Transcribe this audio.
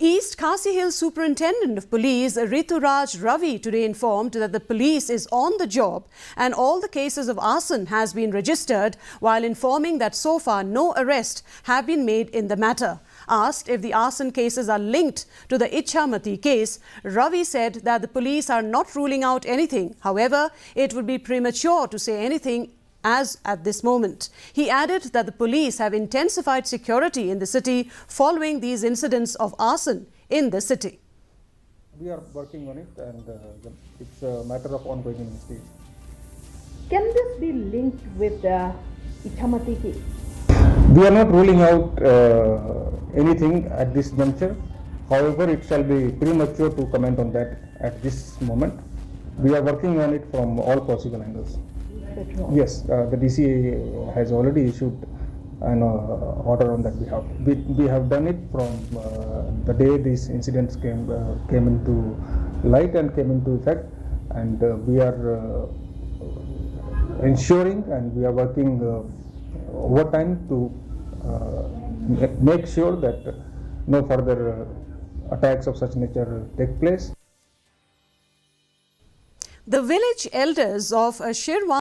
East Khasi Hills Superintendent of Police Rituraj Ravi today informed that the police is on the job and all the cases of arson has been registered, while informing that so far no arrests have been made in the matter. Asked if the arson cases are linked to the Ichamati case, Ravi said that the police are not ruling out anything. However, it would be premature to say anything as at this moment. He added that the police have intensified security in the city following these incidents of arson in the city. We are working on it, and it's a matter of ongoing investigation. Can this be linked with the Ichamati case? We are not ruling out anything at this juncture. However, it shall be premature to comment on that at this moment. We are working on it from all possible angles. Yes, the DC has already issued an order on that behalf. We have done it from the day these incidents came into light and came into effect, and we are ensuring and we are working overtime to make sure that no further attacks of such nature take place. The village elders of Shirwan